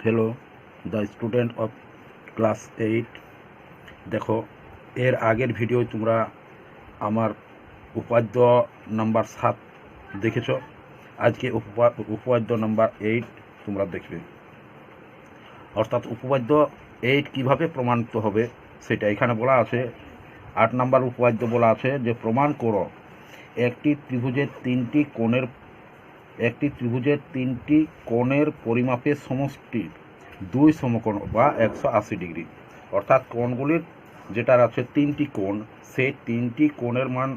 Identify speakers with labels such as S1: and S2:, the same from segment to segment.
S1: Hello the student of class 8 দেখো এর আগের ভিডিও তোমরা আমার উপাদ্য নাম্বার 7 দেখেছো। আজকে উপপাদ্য নাম্বার 8 তোমরা দেখবে, অর্থাৎ উপপাদ্য 8 কিভাবে প্রমাণিত হবে সেটা এখানে বলা আছে। 8 নাম্বার উপপাদ্য বলা আছে যে প্রমাণ করো একটি ত্রিভুজের তিনটি কোণের পরিমাপের সমষ্টি দুই সমকোণ বা 180 ডিগ্রি। অর্থাৎ কোণগুলির যেটা আছে তিনটি কোণ, সেই তিনটি কোণের মান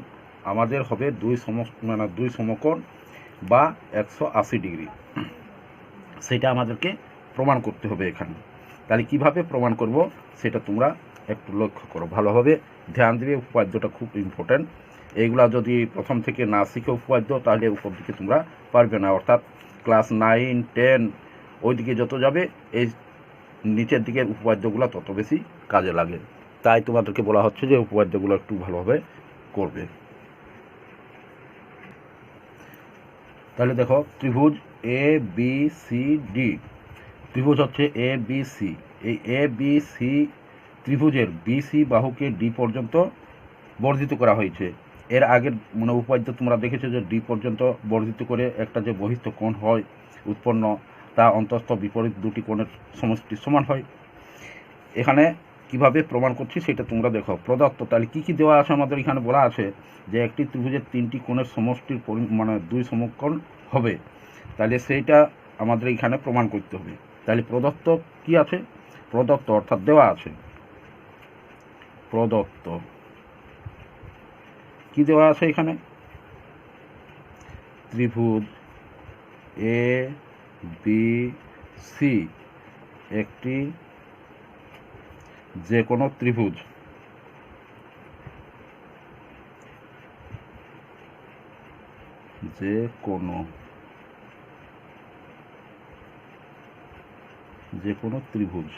S1: আমাদের হবে দুই সমকোণ বা 180 ডিগ্রি। সেটা আমাদেরকে প্রমাণ করতে হবে এখানে। তাহলে কিভাবে প্রমাণ করব সেটা তোমরা একটু লক্ষ্য করো, ভালোভাবে ধ্যান দেবে। উপপাদ্যটা খুব ইম্পর্ট্যান্ট। এইগুলা যদি প্রথম থেকে না শিখে উপপাদ্য, তাহলে উপর দিকে তোমরা পারবে না। অর্থাৎ ক্লাস 9, 10 ওই দিকে যত যাবে এই নিচের দিকের উপপাদ্যগুলো তত বেশি কাজে লাগে। তাই তোমাদেরকে বলা হচ্ছে যে উপপাদ্যগুলো একটু ভালোভাবে করবে। তাহলে দেখো, ত্রিভুজ এ বি সি ডি, ত্রিভুজ হচ্ছে এ বি সি। এই এ বি সি ত্রিভুজের বি সি বাহুকে ডি পর্যন্ত বর্ধিত করা হয়েছে। এর আগের উপপাদ্য তোমরা দেখেছো যে ডি পর্যন্ত বর্ধিত করে একটা যে বহিস্থ কোণ হয় উৎপন্ন, তা অন্তস্থ বিপরীত দুটি কোণের সমষ্টির সমান হয়। এখানে কিভাবে প্রমাণ করছি সেটা তোমরা দেখো। প্রদত্ত, তাহলে কী কী দেওয়া আছে আমাদের এখানে বলা আছে যে একটি ত্রিভুজের তিনটি কোণের সমষ্টির দুই সমকোণ হবে। তাহলে সেইটা আমাদের এখানে প্রমাণ করতে হবে। তাহলে প্রদত্ত কি আছে? প্রদত্ত অর্থাৎ দেওয়া আছে। প্রদত্ত কি দেওয়া আছে এখানে? ত্রিভুজ এ বি সি একটি যে কোনো ত্রিভুজ যে কোনো ত্রিভুজ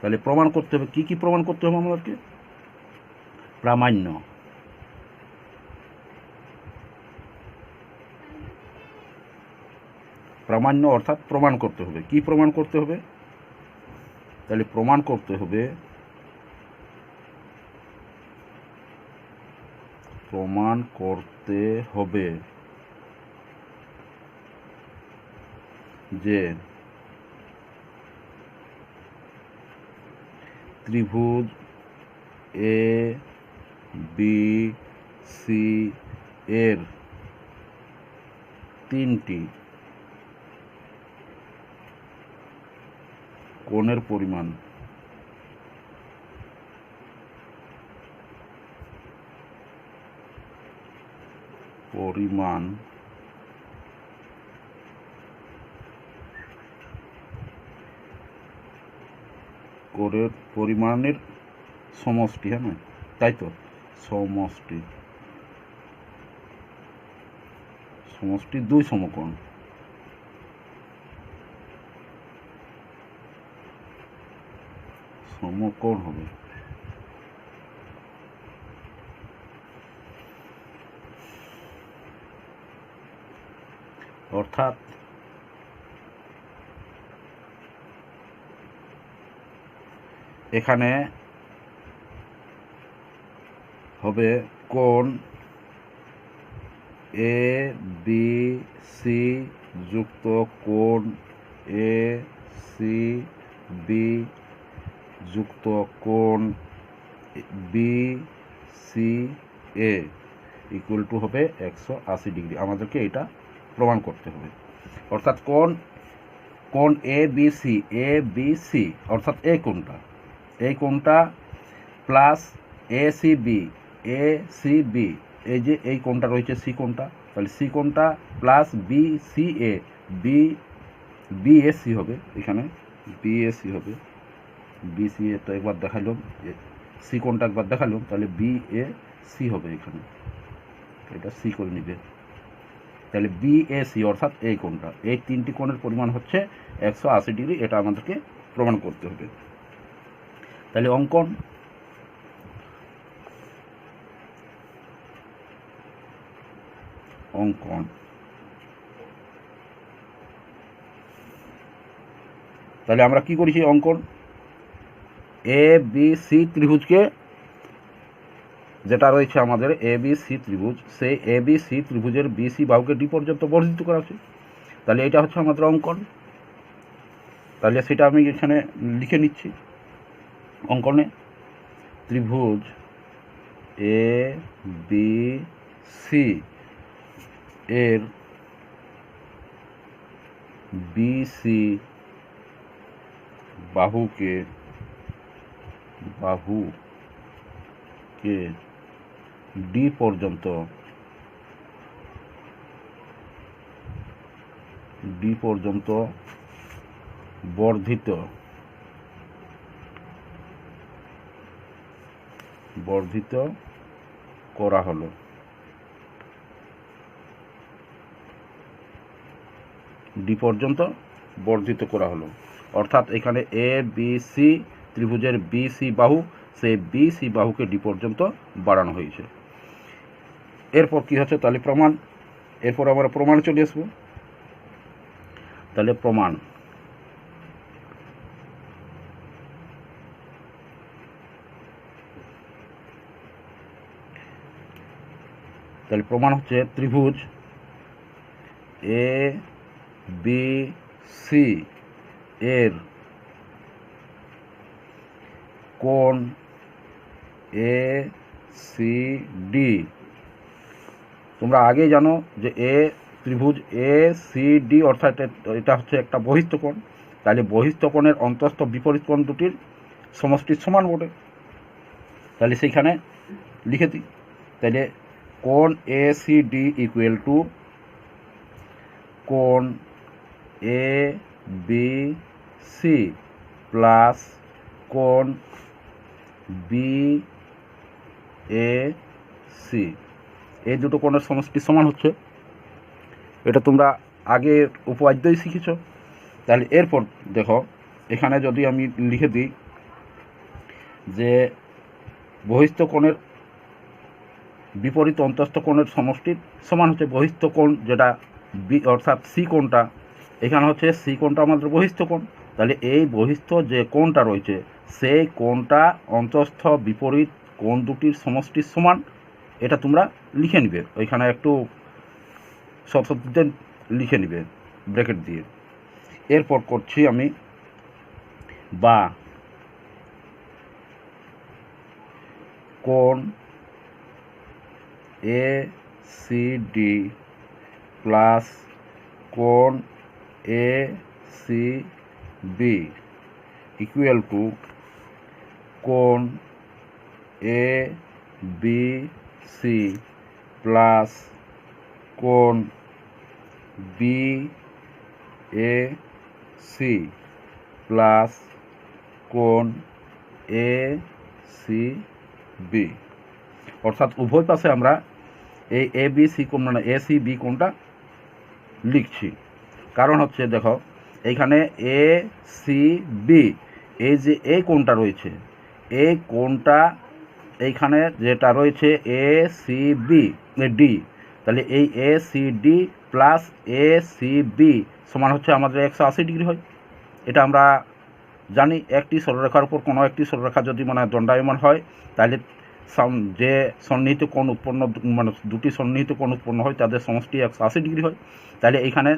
S1: তাহলে প্রমাণ করতে হবে। কি কি প্রমাণ করতে হবে আমাদেরকে? প্রামাণ্য, প্রামাণ্য অর্থাৎ প্রমাণ করতে হবে। কি প্রমাণ করতে হবে? তাহলে প্রমাণ করতে হবে যে ত্রিভুজ এ বি সি এর তিনটি কোণের পরিমাণ পরিমাণের সমষ্টি, হ্যাঁ তাই তো, সমষ্টি দুই সমকোণ। হবে। অর্থাৎ এখানে হবে কোণ এ বি সি যুক্ত কোণ এ সি বি যুক্ত কোণ B C A equal to হবে 180 ডিগ্রি। আমাদেরকে এটা প্রমাণ করতে হবে। অর্থাৎ কোণ এ বি সি অর্থাৎ এই কোণটা প্লাস এ সি বি, এই যে এই কোণটা রয়েছে সি কোণটা, তাহলে সি কোণটা plus B C A C হবে। এখানে বি এ সি হবে। বি সি এ তো একবার দেখালাম, সি কোণটা একবার দেখালাম, তাহলে বি এ সি হবে। এখানে এটা সি করে নিবে। তাহলে বি এ সি অর্থাৎ এই কোণটা, এই তিনটি কোণের পরিমাণ হচ্ছে 180 ডিগ্রি। এটা আমাদেরকে প্রমাণ করতে হবে। তাহলে অঙ্কন, অঙ্কন। তাহলে আমরা কি করেছি অঙ্কন, এ বি সি ত্রিভুজকে, যেটা রয়েছে আমাদের এ বি সি ত্রিভুজ, সেই এ বি সি ত্রিভুজের বি সি বাহুকে ডি পর্যন্ত বর্ধিত করা আছে। তাহলে এটা হচ্ছে আমাদের অঙ্কন। তাহলে সেটা আমি এখানে লিখে নিচ্ছি। অঙ্কনে ত্রিভুজ এ বি সি এর বি সি বাহুকে ডি পর্যন্ত বর্ধিত করা হলো। ডি পর্যন্ত বর্ধিত করা হলো, অর্থাৎ এখানে এ বি সি ত্রিভুজের বি সি বাহু, সেই বি সি বাহুকে ডি পর্যন্ত বাড়ানো হয়েছে। এরপর কি হচ্ছে, তাহলে প্রমাণ। এরপর আমরা প্রমাণে চলে আসবো। তাহলে প্রমাণ, তাহলে প্রমাণ হচ্ছে ত্রিভুজ এ বি সি এর কোণ এ সি ডি। তোমরা আগেই জানো যে ত্রিভুজ এ সি ডি অর্থাৎ এটা হচ্ছে একটা বহিস্থ কোণ। তাহলে বহিস্থ কোণের অন্তস্থ বিপরীত কোণ দুটির সমষ্টির সমান বটে। তাহলে সেইখানে লিখে দিই। তাহলে কোণ A C D equal to কোণ এ বি সি প্লাস কোণ বি এ সি, এই দুটো কোণের সমষ্টি সমান হচ্ছে। এটা তোমরা আগে উপপাদ্যই শিখেছ। তাহলে এরপর দেখো, এখানে যদি আমি লিখে দিই যে বহিস্থ কোণের বিপরীত অন্তস্থ কোণের সমষ্টির সমান হচ্ছে বহিস্থ কোণ, যেটা বি অর্থাৎ সি কোণটা, এখানে হচ্ছে সি কোণটা আমাদের বহিস্থ কোণ। তাহলে এই বহিস্থ যে কোণটা রয়েছে সেই কোণটা অন্তস্থ বিপরীত কোণ দুটির সমষ্টির সমান। এটা তোমরা লিখে নিবে, ওইখানে একটু শব্দে লিখে নিবে ব্র্যাকেট দিয়ে। এরপর করছি আমি বা কোণ এ সি ডি প্লাস কোণ A C B equal to কোণ এ বি সি প্লাস কোণ বি এ সি প্লাস কোণ এ সি বি। অর্থাৎ উভয় পাশে আমরা এই এ বি সি কোণ মানে এ সি বি কোণটা লিখছি। কারণ হচ্ছে দেখো, এইখানে এ সি বি, এই যে এই কোণটা রয়েছে, এই কোণটা এইখানে যেটা রয়েছে এ সি বি ডি, তাহলে এই A C D plus A C B সমান হচ্ছে আমাদের 180 ডিগ্রি হয়। এটা আমরা জানি। একটি সরলরেখার উপর কোনো একটি সরলরেখা যদি মানে দণ্ডায়মান হয়, তাহলে যে সন্নিহিত কোণ উৎপন্ন মানে দুটি সন্নিহিত কোণ উৎপন্ন হয় তাদের সমষ্টি 180 ডিগ্রি হয়। তাহলে এইখানে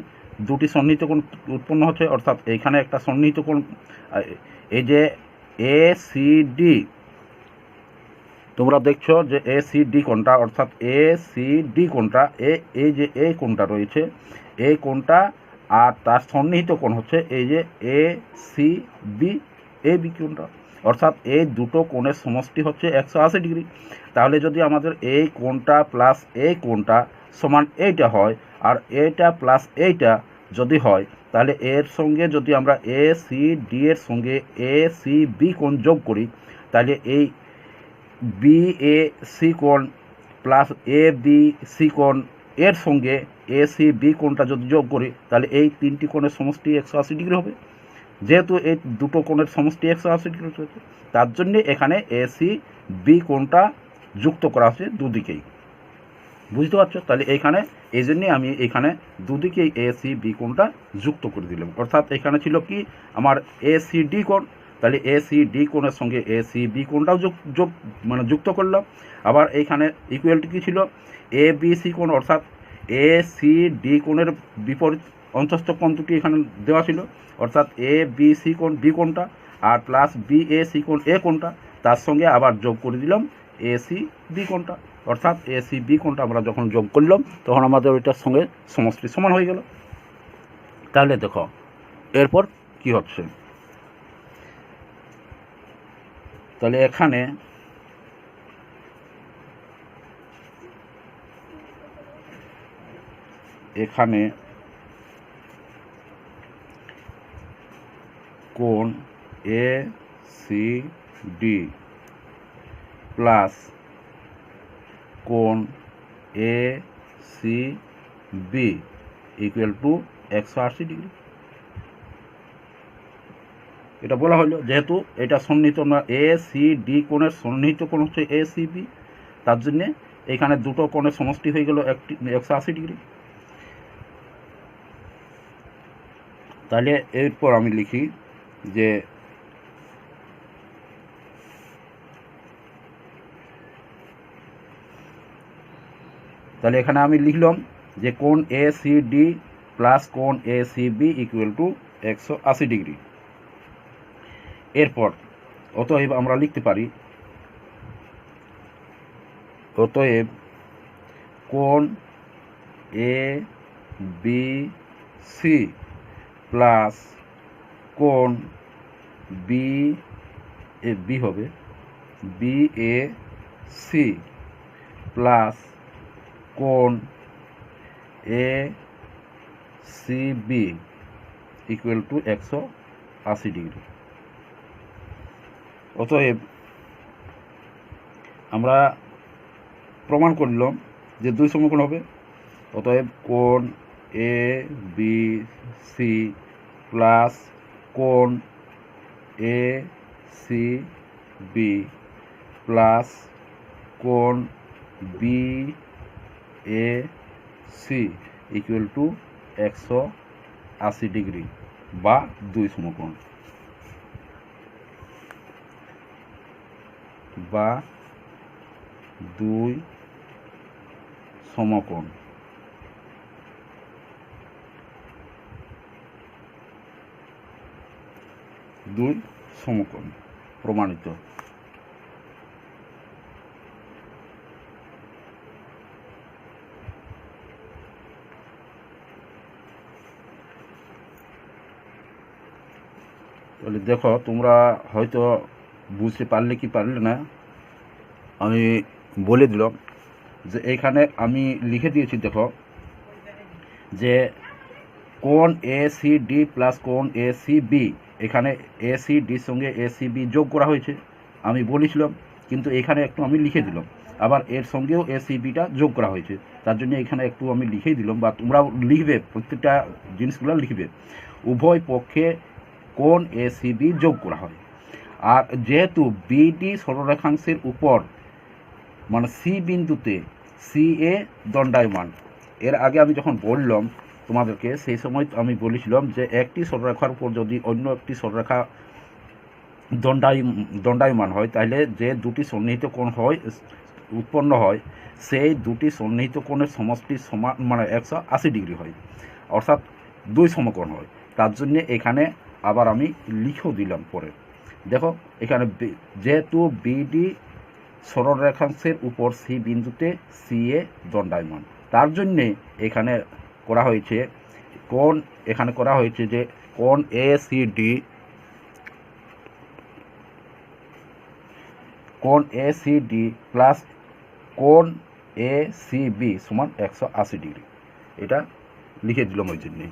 S1: দুটি সন্নিহিত কোণ উৎপন্ন হচ্ছে, অর্থাৎ এইখানে একটা সন্নিহিত কোণ, এই যে এ সি ডি, তোমরা দেখছো যে এ সি ডি কোণটা, অর্থাৎ এ সি ডি কোণটা এই যে এই কোণটা রয়েছে, এই কোণটা আর তার সন্নিহিত কোণ হচ্ছে এই যে এ সি বি, এই বি কোণটা। অর্থাৎ এই দুটো কোণের সমষ্টি হচ্ছে 180 ডিগ্রি। তাহলে যদি আমাদের এই কোণটা প্লাস এই কোণটা সমান এইটা হয়, আর এইটা প্লাস এইটা যদি হয়, তাহলে এর সঙ্গে যদি আমরা এ সি ডি এর সঙ্গে এ সি বি কোণ যোগ করি, তাহলে এই বি এ সি কোণ প্লাস এ বি সি কোণ এর সঙ্গে এ সি বি কোণটা যদি যোগ করি, তাহলে এই তিনটি কোণের সমষ্টি 180 ডিগ্রি হবে। যেহেতু এই দুটো কোণের সমষ্টি 180 ডিগ্রি হচ্ছে, তার জন্যে এখানে এ সি বি কোণটা যুক্ত করা হচ্ছে দুদিকেই। বুঝতে পারছো? তাহলে এইখানে এই জন্যে আমি এখানে দুদিকে এ সি বি কোণটা যুক্ত করে দিলাম। অর্থাৎ এখানে ছিল কি আমার এ সি ডি কোণ, তাহলে এ সি ডি কোণের সঙ্গে এ সি বি কোণটাও যুক্ত করলাম। আবার এইখানে ইকুয়ালটি কী ছিল, এ বি সি কোণ, অর্থাৎ এ সি ডি কোণের বিপরীত অন্তস্থ কোণ দুটি এখানে দেওয়া ছিল, অর্থাৎ এ বি সি কোণ বি কোণটা আর প্লাস বি এ সি কোণ এ কোণটা, তার সঙ্গে আবার যোগ করে দিলাম এ সি বি কোণটা। অর্থাৎ এ সি বি কোণটা আমরা যখন যোগ করলাম তখন আমাদের ওইটার সঙ্গে সমষ্টি সমান হয়ে গেল। তাহলে দেখো এরপর কি হচ্ছে, তাহলে এখানে কোণ এ সি ডি প্লাস কোণ A C B equal to 180 degree. এটা বলা হলো যেহেতু এটা সন্নিহিত না, এ সি ডি কোণের সন্নিহিত কোণ হচ্ছে এ সি বি, তার জন্যে এখানে দুটো কোণের সমষ্টি হয়ে গেল 180 ডিগ্রি। তাহলে এরপর আমি লিখি যে তাহলে এখানে আমি লিখলাম যে কোণ এ সি ডি প্লাস কোণ A C B equal to 180 degree. এরপর অতএব আমরা লিখতে পারি, অতএব কোণ এ বি সি প্লাস কোণ বি এ বি হবে বি এ সি প্লাস কোণ A C B equal to 180 degree. অতএব আমরা প্রমাণ করলাম যে দুই সমকোণ হবে। অতএব কোণ এ বি সি প্লাস কোণ এ সি বি প্লাস কোণ B A C equal to 180 degree বা দুই সমকোণ বা দুই সমকোণ। দুই সমকোণ প্রমাণিত। তাহলে দেখো তোমরা হয়তো বুঝতে পারলে কি পারলে না, আমি বলে দিলাম যে এইখানে আমি লিখে দিয়েছি। দেখো যে কোণ এ সি ডি প্লাস কোণ এ সি বি, এখানে এ সি ডির সঙ্গে এ সি বি যোগ করা হয়েছে আমি বলেছিলাম, কিন্তু এখানে একটু আমি লিখে দিলাম। আবার এর সঙ্গেও এ সি বিটা যোগ করা হয়েছে, তার জন্য এখানে একটু আমি লিখেই দিলাম, বা তোমরাও লিখবে, প্রত্যেকটা জিনিসগুলো লিখবে। উভয় পক্ষে কোণ এ সি বি যোগ করা হয়। আর যেহেতু বিডি সরলরেখাংশের উপর মানে সি বিন্দুতে সি এ দণ্ডায়মান, এর আগে আমি যখন বললাম তোমাদেরকে সেই সময় আমি বলেছিলাম যে একটি সরলরেখার উপর যদি অন্য একটি সরলরেখা দণ্ডায়মান হয় তাহলে যে দুটি সন্নিহিত কোণ হয় উৎপন্ন হয় সেই দুটি সন্নিহিত কোণের সমষ্টি সমান মানে 180 ডিগ্রি হয়, অর্থাৎ দুই সমকোণ হয়। তার জন্যে এখানে আবার আমি লিখেও দিলাম পরে। দেখো এখানে যেহেতু বিডি সরলরেখাংশের উপর সি বিন্দুতে সি এ দণ্ডায়মান, তার জন্যে এখানে করা হয়েছে কোণ, এখানে করা হয়েছে যে কোণ এ সি ডি প্লাস কোণ এ সি বি সমান 180 ডিগ্রি। এটা লিখে দিলাম ওই জন্যে।